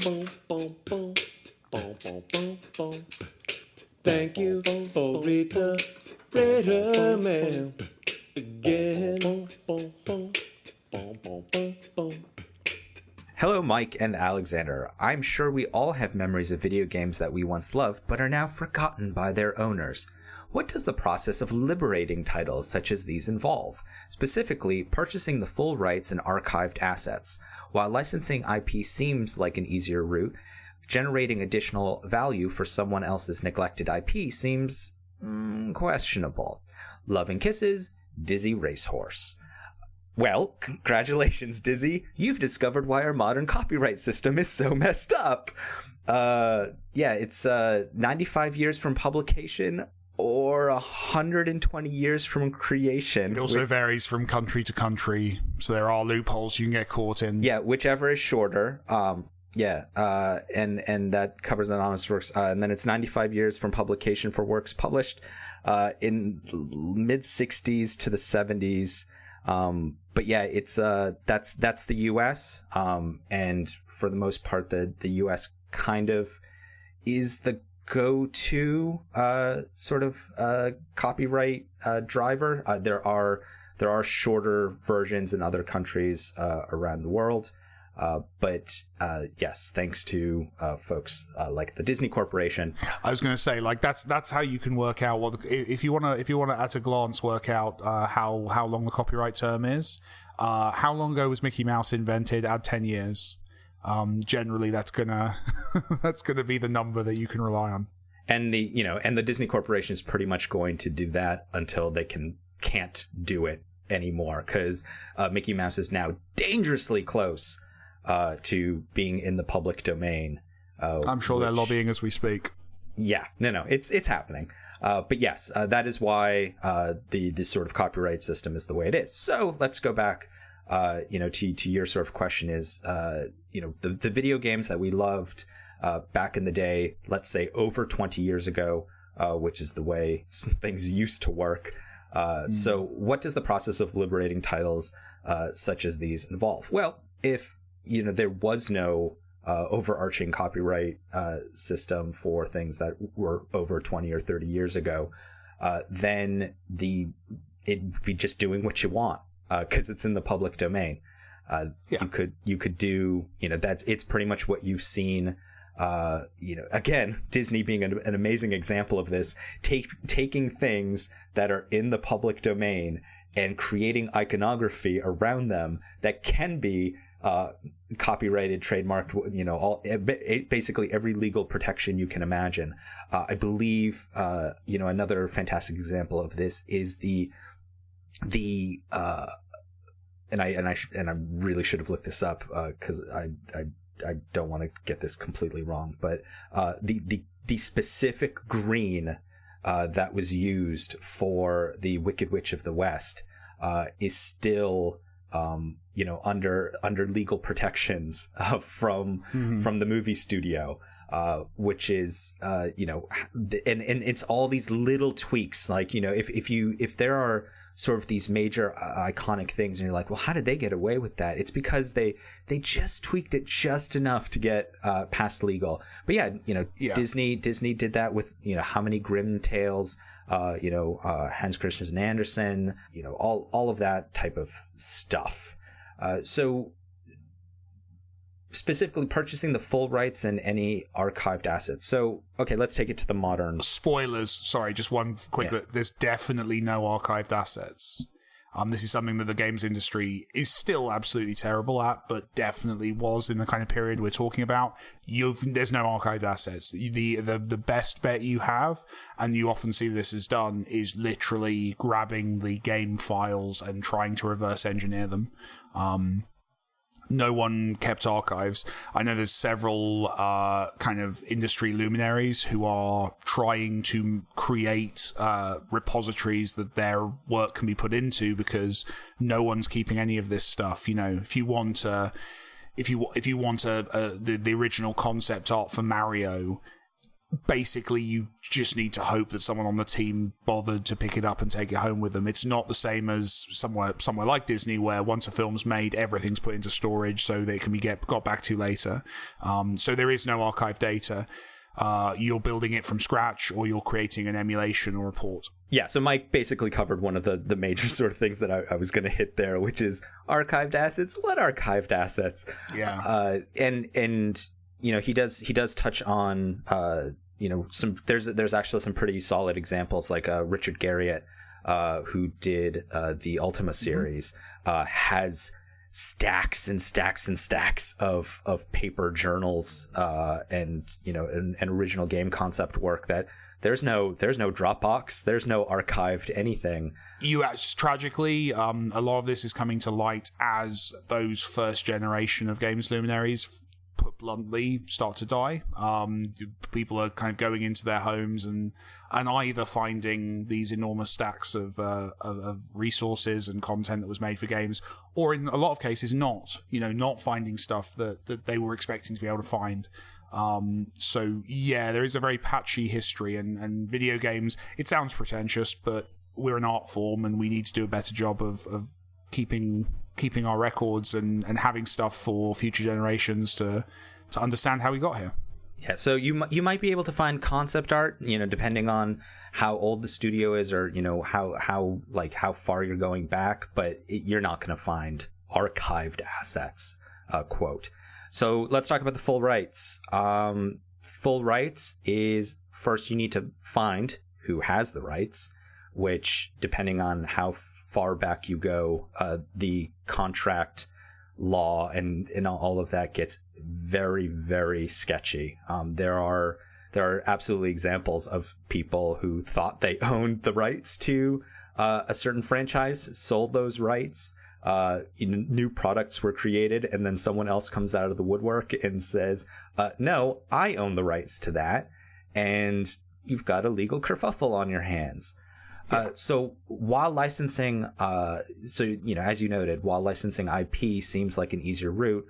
Thank you for reading mail again. Hello, Mike and Alexander. I'm sure we all have memories of video games that we once loved but are now forgotten by their owners. What does the process of liberating titles such as these involve? Specifically, purchasing the full rights and archived assets. While licensing IP seems like an easier route, generating additional value for someone else's neglected IP seems questionable. Love and kisses, Dizzy Racehorse. Well, congratulations, Dizzy. You've discovered why our modern copyright system is so messed up. It's 95 years from publication or 120 years from creation. It also varies from country to country, so there are loopholes you can get caught in. Yeah, whichever is shorter. And that covers anonymous works. And then it's 95 years from publication for works published in mid-60s to the 70s. But yeah, it's that's the U.S. And for the most part, the U.S. kind of is the go-to sort of copyright driver. There are shorter versions in other countries around the world, but yes, thanks to folks like the Disney Corporation. I was going to say, like, that's how you can work out what if you want to at a glance work out how long the copyright term is. How long ago was Mickey Mouse invented? Add 10 years. Generally, that's gonna be the number that you can rely on. And the Disney Corporation is pretty much going to do that until they can't do it anymore, because Mickey Mouse is now dangerously close to being in the public domain. I'm sure they're lobbying as we speak. Yeah, no, it's happening. But yes, that is why the sort of copyright system is the way it is. So let's go back, to your sort of question is, the video games that we loved back in the day, let's say over 20 years ago, which is the way things used to work. So what does the process of liberating titles such as these involve? Well, if there was no overarching copyright system for things that were over 20 or 30 years ago, then it'd be just doing what you want, because it's in the public domain. You could do, it's pretty much what you've seen. Again, Disney being an amazing example of this, taking things that are in the public domain and creating iconography around them that can be copyrighted, trademarked, basically every legal protection you can imagine. I believe, another fantastic example of this is and I really should have looked this up, because I don't want to get this completely wrong, but the specific green that was used for the Wicked Witch of the West is still under legal protections from the movie studio, which is and it's all these little tweaks, like if there are sort of these major iconic things and you're like, well, how did they get away with that? It's because they just tweaked it just enough to get past legal. But Disney did that with how many Grimm tales, Hans Christian Andersen, all of that type of stuff. So specifically purchasing the full rights and any archived assets. So, okay, let's take it to the modern. Spoilers. Sorry, just one quick. Yeah. There's definitely no archived assets. This is something that the games industry is still absolutely terrible at, but definitely was in the kind of period we're talking about. There's no archived assets. The best bet you have, and you often see this is done, is literally grabbing the game files and trying to reverse engineer them. No one kept archives. I know there's several kind of industry luminaries who are trying to create repositories that their work can be put into, because no one's keeping any of this stuff. If you want the original concept art for Mario, basically you just need to hope that someone on the team bothered to pick it up and take it home with them. It's not the same as somewhere like Disney, where once a film's made, everything's put into storage so that it can be got back to later. So there is no archive data. You're building it from scratch, or you're creating an emulation or a port. Yeah, so Mike basically covered one of the major sort of things that I was going to hit there, which is archived assets. What archived assets? Yeah. And he does touch on there's actually some pretty solid examples, like Richard Garriott, who did the Ultima series, has stacks and stacks and stacks of paper journals and original game concept work that there's no Dropbox, there's no archived anything. Tragically, a lot of this is coming to light as those first generation of games luminaries, put bluntly, start to die. People are kind of going into their homes and either finding these enormous stacks of resources and content that was made for games, or in a lot of cases not finding stuff that they were expecting to be able to find. So yeah, there is a very patchy history, and video games, it sounds pretentious, but we're an art form and we need to do a better job of keeping our records and having stuff for future generations to understand how we got here. Yeah, so you might be able to find concept art, depending on how old the studio is, or how far you're going back, but you're not going to find archived assets, quote. So let's talk about the full rights. Full rights is, first you need to find who has the rights, which, depending on how far back you go, the contract law and all of that gets very, very sketchy. There are absolutely examples of people who thought they owned the rights to a certain franchise, sold those rights, new products were created, and then someone else comes out of the woodwork and says, no, I own the rights to that, and you've got a legal kerfuffle on your hands. So while licensing, as you noted, while licensing IP seems like an easier route,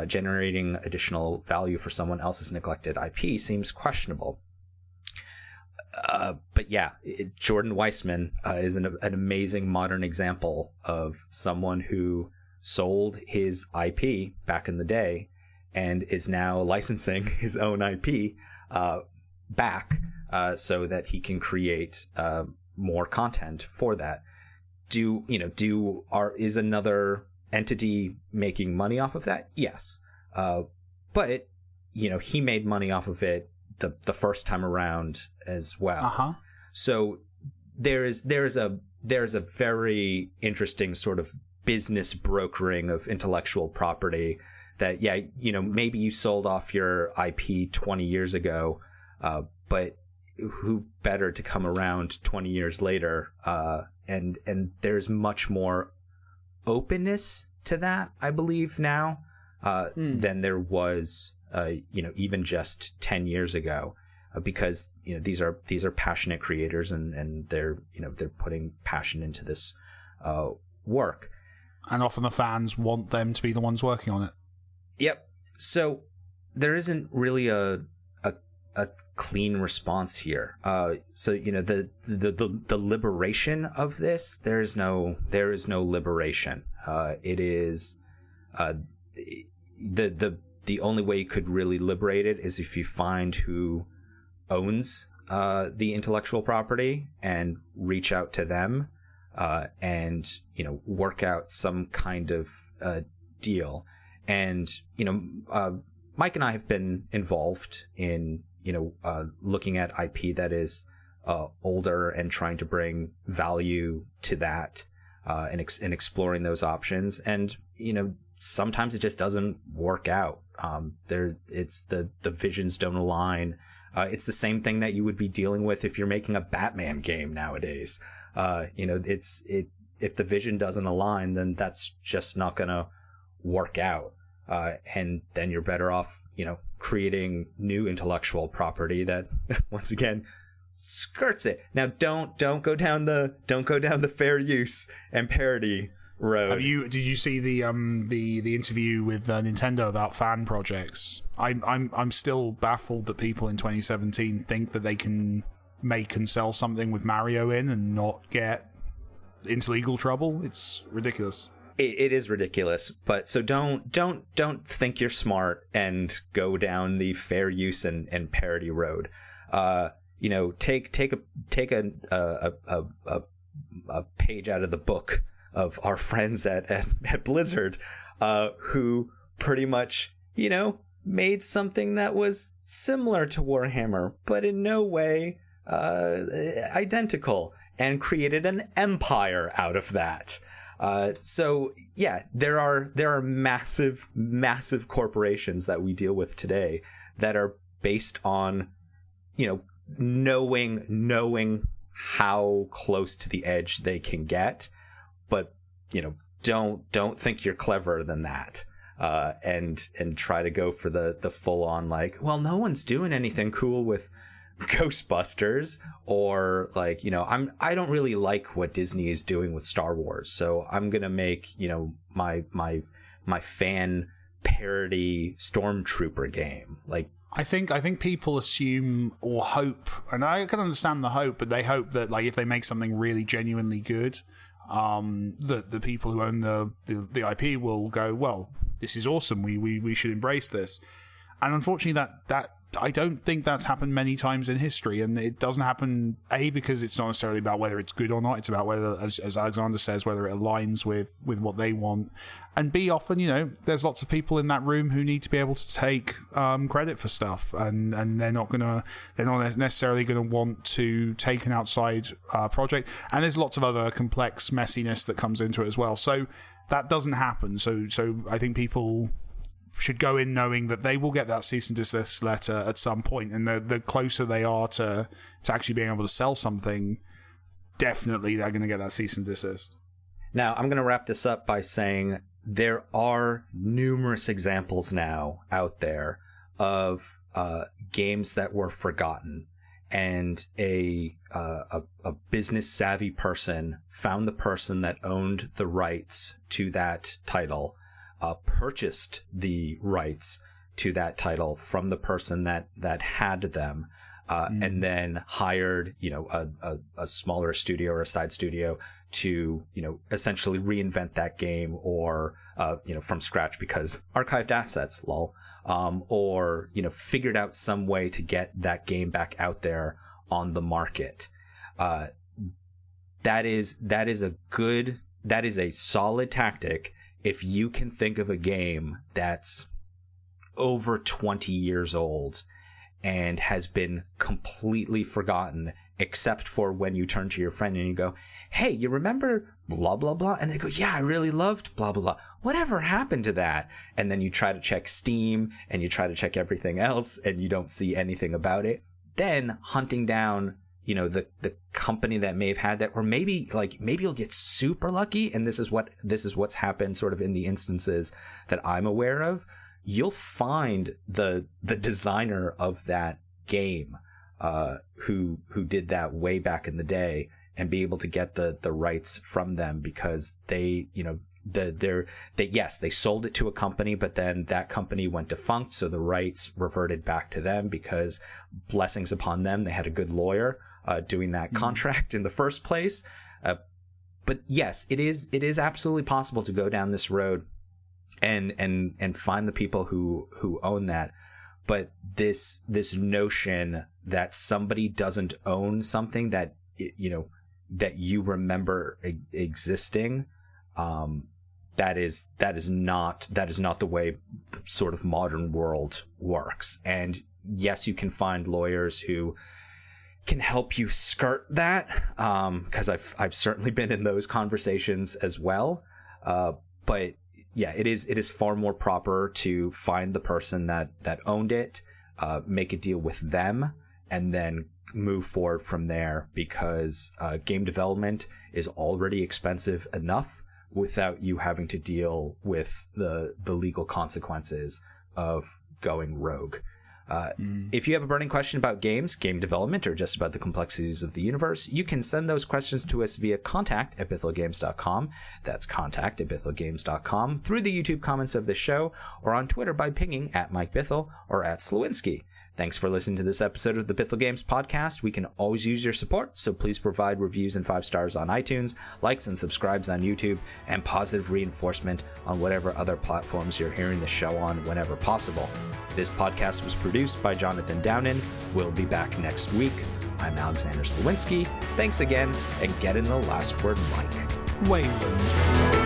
generating additional value for someone else's neglected IP seems questionable. But yeah, Jordan Weissman is an amazing modern example of someone who sold his IP back in the day and is now licensing his own IP back so that he can create more content for that. Is another entity making money off of that? Yes. But he made money off of it the first time around as well. So there's a very interesting sort of business brokering of intellectual property that, maybe you sold off your IP 20 years ago, but who better to come around 20 years later? And there's much more openness to that, I believe, now than there was even just 10 years ago, because these are passionate creators and they're putting passion into this work, and often the fans want them to be the ones working on it. Yep. So there isn't really a clean response here. So the liberation of this, there is no liberation. It is the only way you could really liberate it is if you find who owns the intellectual property and reach out to them and work out some kind of deal. And Mike and I have been involved in looking at IP that is older and trying to bring value to that and exploring those options. And sometimes it just doesn't work out. It's the visions don't align. It's the same thing that you would be dealing with if you're making a Batman game nowadays. If the vision doesn't align, then that's just not gonna work out. And then you're better off, creating new intellectual property that, once again, skirts it. Now, don't go down the fair use and parody road. Did you see the interview with Nintendo about fan projects? I'm still baffled that people in 2017 think that they can make and sell something with Mario in and not get into legal trouble. It's ridiculous. It is ridiculous, but so don't think you're smart and go down the fair use and parody road. Take a page out of the book of our friends at Blizzard, who pretty much made something that was similar to Warhammer, but in no way identical, and created an empire out of that. So yeah, there are massive corporations that we deal with today that are based on, knowing how close to the edge they can get, but don't think you're cleverer than that, and try to go for the full on, like, well, no one's doing anything cool with Ghostbusters, or I don't really like what Disney is doing with Star Wars, so I'm gonna make my fan parody Stormtrooper game. Like, I think people assume or hope, and I can understand the hope, but they hope that, like, if they make something really genuinely good, the people who own the IP will go, well, this is awesome. We should embrace this. And unfortunately, that I don't think that's happened many times in history, and it doesn't happen because it's not necessarily about whether it's good or not. It's about whether, as Alexander says, whether it aligns with what they want, and B, often there's lots of people in that room who need to be able to take credit for stuff, and they're not necessarily gonna want to take an outside project, and there's lots of other complex messiness that comes into it as well. So that doesn't happen. So I think people should go in knowing that they will get that cease and desist letter at some point, and the closer they are to actually being able to sell something, definitely they're going to get that cease and desist. Now, I'm going to wrap this up by saying there are numerous examples now out there of games that were forgotten, and a business savvy person found the person that owned the rights to that title, purchased the rights to that title from the person that had them, and then hired a smaller studio or a side studio to essentially reinvent that game, or from scratch because archived assets, lol, or figured out some way to get that game back out there on the market. That is a solid tactic. If you can think of a game that's over 20 years old and has been completely forgotten, except for when you turn to your friend and you go, hey, you remember blah, blah, blah? And they go, yeah, I really loved blah, blah, blah. Whatever happened to that? And then you try to check Steam and you try to check everything else and you don't see anything about it. Then hunting down the company that may have had that, or maybe you'll get super lucky, and this is what's happened sort of in the instances that I'm aware of. You'll find the designer of that game who did that way back in the day, and be able to get the rights from them, because they sold it to a company, but then that company went defunct, so the rights reverted back to them, because blessings upon them, they had a good lawyer doing that contract in the first place. But yes, it is absolutely possible to go down this road and find the people who own that. But this notion that somebody doesn't own something that that you remember existing, that is not the way the sort of modern world works. And yes, you can find lawyers who can help you skirt that, because I've certainly been in those conversations as well. But yeah, it is far more proper to find the person that owned it, make a deal with them, and then move forward from there, because game development is already expensive enough without you having to deal with the legal consequences of going rogue. If you have a burning question about games, game development, or just about the complexities of the universe, you can send those questions to us via contact@BithelGames.com. That's contact@BithelGames.com, through the YouTube comments of the show, or on Twitter by pinging @MikeBithell or @Slewinski. Thanks for listening to this episode of the Bithell Games Podcast. We can always use your support, so please provide reviews and 5 stars on iTunes, likes and subscribes on YouTube, and positive reinforcement on whatever other platforms you're hearing the show on whenever possible. This podcast was produced by Jonathan Downin. We'll be back next week. I'm Alexander Slewinski. Thanks again, and get in the last word, Mike. Wayland.